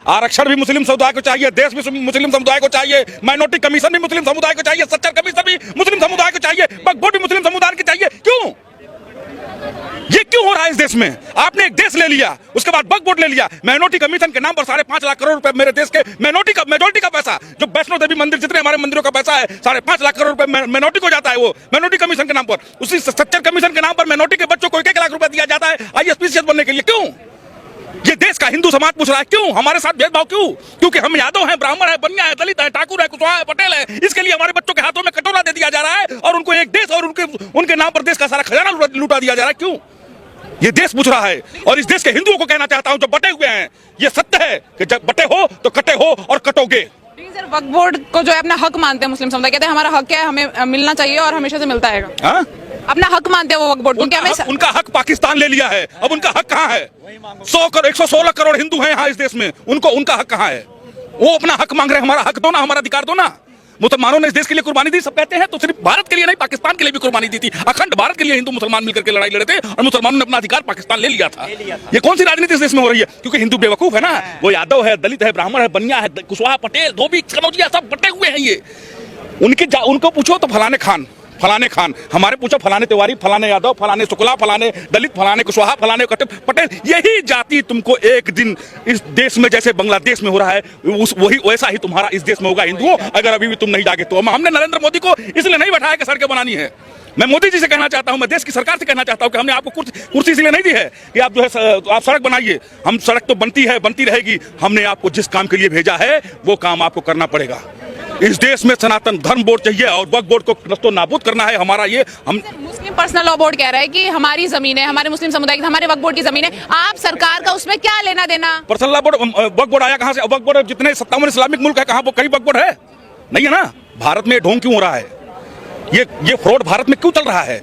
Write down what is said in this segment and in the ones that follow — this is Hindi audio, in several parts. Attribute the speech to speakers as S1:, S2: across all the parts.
S1: आरक्षण भी मुस्लिम समुदाय को चाहिए, देश भी मुस्लिम समुदाय को चाहिए, माइनॉरिटी कमीशन भी मुस्लिम समुदाय को चाहिए, सच्चर कमीशन भी मुस्लिम समुदाय को चाहिए, वक्फ बोर्ड भी मुस्लिम समुदाय को चाहिए। क्यों ये क्यों हो रहा है इस देश में? आपने एक देश ले लिया, उसके बाद वक्फ बोर्ड ले लिया, माइनॉरिटी कमीशन के नाम पर 5.5 लाख करोड़ रुपए मेरे देश के मेजोरिटी का पैसा, जो वैष्णो देवी मंदिर जितने हमारे मंदिरों का पैसा है 5.5 लाख करोड़ रुपए माइनॉरिटी को जाता है, वो माइनॉरिटी कमीशन के नाम पर, उसी सच्चर कमीशन के नाम पर माइनॉरिटी के बच्चों को 1-1 लाख रुपए दिया जाता है आईएएस बनने के लिए। क्यों? ये देश का हिंदू समाज पूछ रहा है क्यों हमारे साथ भेदभाव? क्यों? क्योंकि हम यादव हैं, ब्राह्मण है, बनिया है, दलित है, ठाकुर है, कुशवाहा है, पटेल है, इसके लिए हमारे बच्चों के हाथों में कटोरा दे दिया जा रहा है और उनको एक देश और उनके नाम पर देश का सारा खजाना लूटा दिया जा रहा है। क्यों? ये देश पूछ रहा है। और इस देश के हिंदुओं को कहना चाहता हूं जो बटे हुए हैं, ये सत्य है कि जब बटे हो तो कटे हो और कटोगे।
S2: सर, वक्फ बोर्ड को जो है अपना हक मानते हैं मुस्लिम समुदाय, कहते हैं हमारा हक है, हमें मिलना चाहिए और हमेशा से मिलता है। अपना हक मानते हैं वो वक्फ बोर्ड को।
S1: उनका हक पाकिस्तान ले लिया है, अब उनका हक कहाँ है? 116 करोड़ हिंदू हैं यहाँ इस देश में, उनका हक कहाँ है? वो अपना हक मांग रहे हैं, हमारा हक दो ना, हमारा अधिकार दो ना। मुसलमानों ने इस देश के लिए कुर्बानी दी, सब कहते हैं, तो सिर्फ भारत के लिए नहीं पाकिस्तान के लिए भी कुर्बानी दी थी। अखंड भारत के लिए हिंदू मुसलमान मिलकर के लड़ाई लड़े थे और मुसलमानों ने अपना अधिकार पाकिस्तान ले लिया था। ये कौन सी राजनीति इस देश में हो रही है? क्योंकि हिंदू बेवकूफ है ना, वो यादव है, दलित है, ब्राह्मण है, बनिया है, कुशवाहा, पटेल, धोबी, कनौजिया सब बटे हुए हैं। ये उनको पूछो तो फलाने खान, हमारे पूछो फलाने तिवारी, फलाने यादव, फलाने शुक्ला, फलाने दलित, फलाने कुशवाहा, फलाने पटेल। यही जाति तुमको एक दिन इस देश में जैसे बांग्लादेश में हो रहा है वही वैसा ही तुम्हारा इस देश में होगा हिंदुओं, अगर अभी भी तुम नहीं जागे तो। हमने नरेंद्र मोदी को इसलिए नहीं बैठाया कि सड़कें बनानी है। मैं मोदी जी से कहना चाहता हूं, मैं देश की सरकार से कहना चाहता हूं कि हमने आपको कुर्सी इसलिए नहीं दी है कि आप जो है आप सड़क बनाइए। हम सड़क तो बनती है, बनती रहेगी। हमने आपको जिस काम के लिए भेजा है वो काम आपको करना पड़ेगा। इस देश में सनातन धर्म बोर्ड चाहिए और वक्फ बोर्ड को नस्तो नाबूद करना है हमारा। ये हम
S2: मुस्लिम पर्सनल लॉ बोर्ड कह रहा है कि हमारी जमीन है, हमारे मुस्लिम समुदाय की, हमारे वक्फ बोर्ड की जमीन है, आप सरकार का उसमें क्या लेना देना?
S1: पर्सनल लॉ बोर्ड, वक्फ बोर्ड आया कहां से? वक्फ बोर्ड जितने 57 इस्लामिक मुल्क है, कहां वो कहीं वक्फ बोर्ड है? नहीं है ना। भारत में ढोंग क्यों हो रहा है? ये फ्रॉड भारत में क्यों चल रहा है?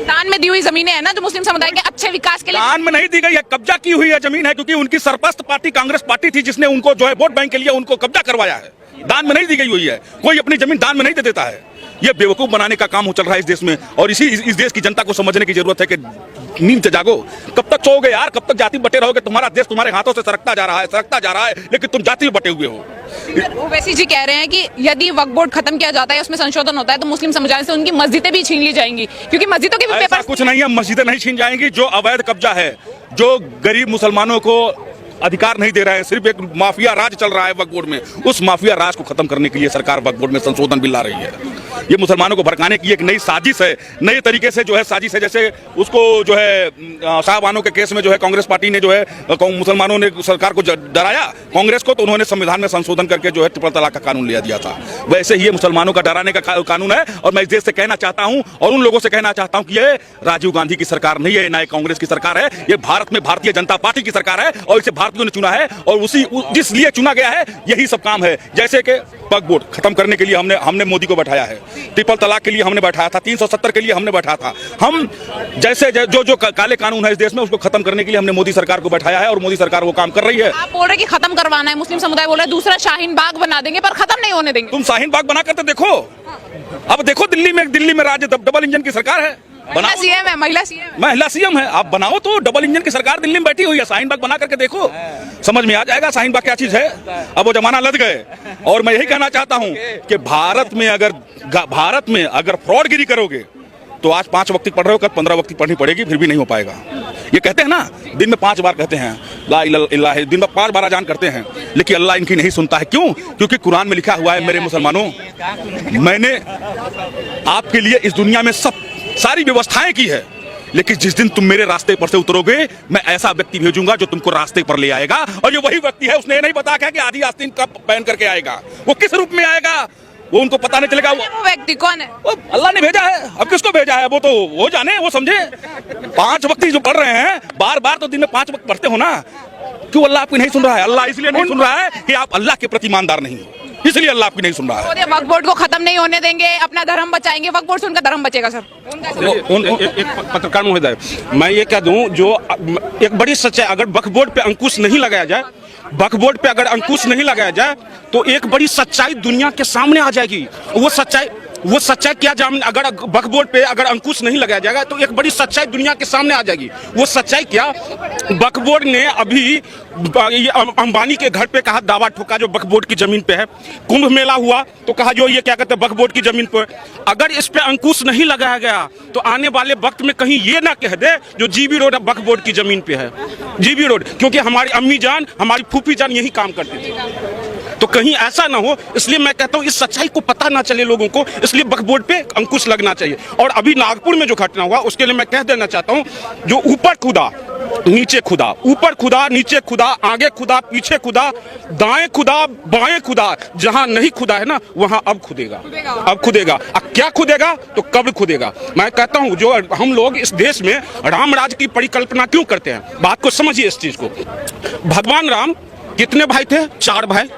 S2: दान में दी हुई जमीनें है ना, जो मुस्लिम समुदाय के अच्छे विकास के लिए।
S1: दान में नहीं दी गई है, कब्जा की हुई है जमीन है, क्योंकि उनकी सरपस्त पार्टी कांग्रेस पार्टी थी जिसने उनको जो है वोट बैंक के लिए उनको कब्जा करवाया है। दान में नहीं दी गई हुई है, कोई अपनी जमीन दान में नहीं दे देता है। ये बेवकूफ बनाने का काम चल रहा है इस देश में और इस देश की जनता को समझने की जरूरत है कि नींद से जागो। कब तक सोओगे यार? कब तक जाति बटे रहोगे? तुम्हारा देश तुम्हारे हाथों से सरकता जा रहा है, लेकिन तुम जाति में बटे हुए हो।
S2: ओवैसी जी कह रहे हैं कि यदि वक्फ बोर्ड खत्म किया जाता है, उसमें संशोधन होता है, तो मुस्लिम समुदाय से उनकी मस्जिदें भी छीन ली जाएंगी, क्योंकि मस्जिदों के भी पेपर।
S1: कुछ नहीं है, मस्जिदें नहीं छीन जाएंगी। जो अवैध कब्जा है, जो गरीब मुसलमानों को अधिकार नहीं दे रहा है, सिर्फ एक माफिया राज चल रहा है वक्फ बोर्ड में, उस माफिया राज को खत्म करने के लिए सरकार वक्फ बोर्ड में संशोधन बिल ला रही है। ये मुसलमानों को भड़काने की एक नई साजिश है, नए तरीके से जो है साजिश है। जैसे उसको जो है शाहबानो के केस में जो है कांग्रेस पार्टी ने जो है मुसलमानों ने सरकार को डराया, कांग्रेस को, तो उन्होंने संविधान में संशोधन करके जो है ट्रिपल तलाक का कानून ले दिया था। वैसे ही ये मुसलमानों का डराने का कानून है। और मैं इस देश से कहना चाहता हूं और उन लोगों से कहना चाहता हूं कि ये राजीव गांधी की सरकार नहीं है, ना ही कांग्रेस की सरकार है, ये भारत में भारतीय जनता पार्टी की सरकार है और इसे भारतीयों ने चुना है और जिस लिए चुना गया है यही सब काम है। जैसे कि वक्फ बोर्ड खत्म करने के लिए हमने मोदी को बैठाया है, ट्रिपल तलाक के लिए हमने बैठाया था, 370 के लिए हमने बैठाया था। हम जैसे जो काले कानून है इस देश में उसको खत्म करने के लिए हमने मोदी सरकार को बैठाया है और मोदी सरकार वो काम कर रही है।
S2: आप बोल रहे कि खत्म करवाना है, मुस्लिम समुदाय बोल रहा है दूसरा शाहीन बाग बना देंगे, पर खत्म नहीं होने देंगे।
S1: तुम शाहीन बाग बना करते देखो। अब देखो दिल्ली में राज्य डबल इंजन की सरकार है,
S2: महिला सीएम है, आप बनाओ तो डबल इंजन की सरकार दिल्ली में बैठी हुई है। शाहीन बाग बना करके देखो, समझ में आ जाएगा शाहीन बाग क्या चीज है। अब वो जमाना लद गए और मैं यही कहना चाहता हूं कि भारत में अगर फ्रॉडगिरी करोगे तो आज 5 वक्त पढ़ रहे हो, कल 15 वक्त पढ़नी पड़ेगी, फिर भी नहीं हो पाएगा। ये कहते हैं ना, दिन में 5 बार कहते हैं ला इलाहा इल्लल्लाह, दिन में 5 बार अजान करते हैं, लेकिन अल्लाह इनकी नहीं सुनता है। क्यों? क्योंकि कुरान में लिखा हुआ है, मेरे मुसलमानों, मैंने आपके लिए इस दुनिया में सारी व्यवस्थाएं की है, लेकिन जिस दिन तुम मेरे रास्ते पर से उतरोगे मैं ऐसा व्यक्ति भेजूंगा जो तुमको रास्ते पर ले आएगा। और ये वही व्यक्ति है, उसने ये नहीं बताया कि आधी आस्तीन कब पहन करके आएगा, वो किस रूप में आएगा वो उनको पता नहीं चलेगा। वो व्यक्ति कौन है?
S1: वो अल्लाह ने भेजा है। अब किसको भेजा है वो तो वो जाने, वो समझे। 5 वक्त जो पढ़ रहे हैं, बार तो दिन में 5 वक्त पढ़ते हो ना, क्यों अल्लाह आपकी नहीं सुन रहा है? अल्लाह इसलिए नहीं सुन रहा है कि आप अल्लाह के प्रति ईमानदार नहीं हो, इसलिए अल्लाह आपकी नहीं सुन रहा है।
S2: वक्फ बोर्ड को खत्म नहीं होने देंगे, अपना धर्म बचाएंगे, वक्फ बोर्ड से उनका धर्म बचेगा। सर
S3: एक पत्रकार महोदय, मैं ये कह दूं, जो एक बड़ी सच्चाई, अगर वक्फ बोर्ड पे अंकुश नहीं लगाया जाए, वक्फ बोर्ड पे अगर अंकुश नहीं लगाया जाए तो एक बड़ी सच्चाई दुनिया के सामने आ जाएगी। वो सच्चाई क्या जान, अगर वक्फ बोर्ड पे अगर अंकुश नहीं लगाया जाएगा तो एक बड़ी सच्चाई दुनिया के सामने आ जाएगी। वो सच्चाई क्या, वक्फ बोर्ड ने अभी ये अंबानी के घर पे कहा, दावा ठोका जो वक्फ बोर्ड की जमीन पे है। कुंभ मेला हुआ तो कहा जो ये क्या कहते हैं वक्फ बोर्ड की जमीन पर। अगर इस पे अंकुश नहीं लगाया गया तो आने वाले वक्त में कहीं ये ना कह दे जो जीबी रोड वक्फ बोर्ड की जमीन पे है। जीबी रोड, क्योंकि हमारी अम्मी जान, हमारी फूफी जान यही काम करती थी, तो कहीं ऐसा ना हो, इसलिए मैं कहता हूं इस सच्चाई को पता ना चले लोगों को, इसलिए वक्फ बोर्ड पे अंकुश लगना चाहिए। और अभी नागपुर में जो घटना हुआ उसके लिए मैं कह देना चाहता हूं, जो ऊपर खुदा नीचे खुदा, ऊपर खुदा नीचे खुदा, आगे खुदा पीछे खुदा, दाएं खुदा बाएं खुदा, जहां नहीं खुदा है ना वहां अब खुदेगा, अब खुदेगा। अब क्या खुदेगा तो कब खुदेगा। मैं कहता हूं जो हम लोग इस देश में राम राज की परिकल्पना क्यों करते हैं, बात को समझिए इस चीज को। भगवान राम कितने भाई थे? 4 भाई।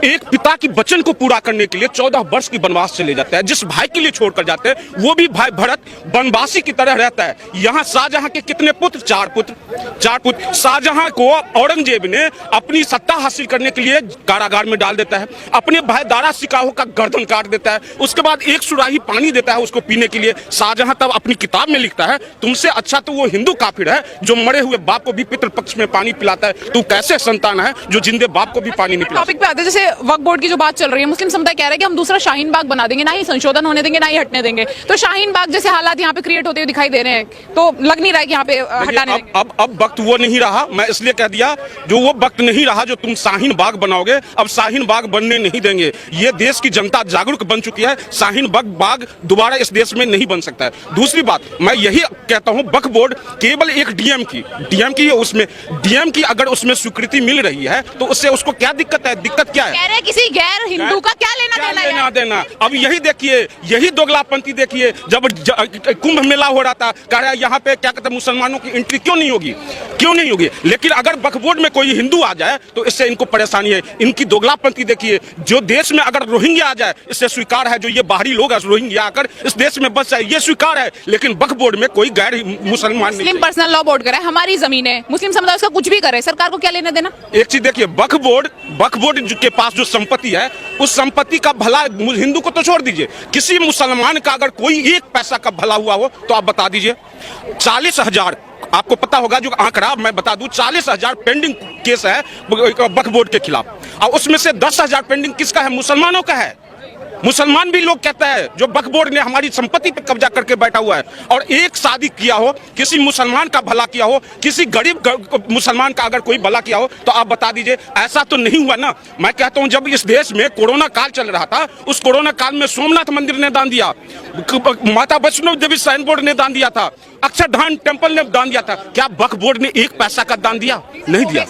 S3: एक पिता की वचन को पूरा करने के लिए 14 वर्ष की वनवास चले जाते हैं। जिस भाई के लिए छोड़कर जाते हैं वो भी भाई भरत वनवासी की तरह रहता है। यहाँ शाहजहां के कितने पुत्र? 4 पुत्र। शाहजहां को औरंगजेब ने अपनी सत्ता हासिल करने के लिए कारागार में डाल देता है, अपने भाई दारा सिकाहो का गर्दन काट देता है, उसके बाद एक सुराही पानी देता है उसको पीने के लिए। शाहजहां तब अपनी किताब में लिखता है, तुमसे अच्छा तो वो हिंदू काफिर है जो मरे हुए बाप को भी पितृपक्ष में पानी पिलाता है। तू कैसे संतान है जो जिंदे बाप को भी पानी नहीं पिलाता।
S4: टॉपिक पे आते हैं, जैसे वक्फ बोर्ड की जो बात चल रही है, मुस्लिम समुदाय कह रहा है कि हम दूसरा शाहीन बाग बना देंगे, ना ही संशोधन होने देंगे ना ही हटने देंगे। तो शाहीन बाग जैसे हालात यहाँ पे क्रिएट होते हुए दिखाई दे रहे हैं, तो लग नहीं रहा है कि यहाँ पे हटाने देंगे।
S3: अब वक्त वो नहीं रहा, मैं इसलिए कह दिया जो वो वक्त नहीं रहा जो तुम शाहीन बाग बनाओगे, अब शाहीन बाग बनने नहीं देंगे। ये देश की जनता जागरूक बन चुकी है, शाहीन बाग दोबारा इस देश में नहीं बन सकता है। दूसरी बात मैं यही कहता हूँ, वक्फ बोर्ड केवल एक डीएम की उसमें डीएम की अगर उसमें स्वीकृति मिल रही है तो उससे उसको क्या दिक्कत है? दिक्कत क्या है?
S4: कह रहे किसी गैर हिंदू का क्या लेना देना।
S3: अब यही देखिए, यही दोगलापंथी देखिए, जब कुंभ मेला हो रहा था कह रहा है यहाँ पे क्या कहते हैं मुसलमानों की एंट्री क्यों नहीं होगी। लेकिन अगर वक्फ बोर्ड में कोई हिंदू आ जाए तो इससे इनको परेशानी है। इनकी दोगलापंथी देखिए, जो देश में अगर रोहिंग्या आ जाए इससे स्वीकार है, जो ये बाहरी लोग है रोहिंग्या आकर इस देश में बस जाए ये स्वीकार है, लेकिन वक्फ बोर्ड में कोई गैर मुसलमान नहीं।
S4: मुस्लिम पर्सनल लॉ बोर्ड करे, हमारी जमीन है, मुस्लिम समुदाय उसका कुछ भी करे, सरकार को क्या लेना देना।
S3: एक चीज देखिए, वक्फ बोर्ड के पास जो संपत्ति है उस संपत्ति का भला हिंदू को तो छोड़ दीजिए, किसी मुसलमान का अगर कोई एक पैसा का भला हुआ हो तो आप बता दीजिए। 40,000 आपको पता होगा जो आंकड़ा मैं बता दूं, 40,000 पेंडिंग केस है वक्फ बोर्ड के खिलाफ, और उसमें से 10,000 पेंडिंग किसका है? मुसलमानों का है। मुसलमान भी लोग कहता है जो वक्फ बोर्ड ने हमारी संपत्ति पर कब्जा करके बैठा हुआ है। और एक शादी किया हो, किसी मुसलमान का भला किया हो, किसी गरीब मुसलमान का अगर कोई भला किया हो तो आप बता दीजिए। ऐसा तो नहीं हुआ ना। मैं कहता हूं जब इस देश में कोरोना काल चल रहा था, उस कोरोना काल में सोमनाथ मंदिर ने दान दिया, माता वैष्णो देवी श्राइन बोर्ड ने दान दिया था, अक्षरधाम टेम्पल ने दान दिया था। क्या वक्फ बोर्ड ने एक पैसा का दान दिया? नहीं दिया।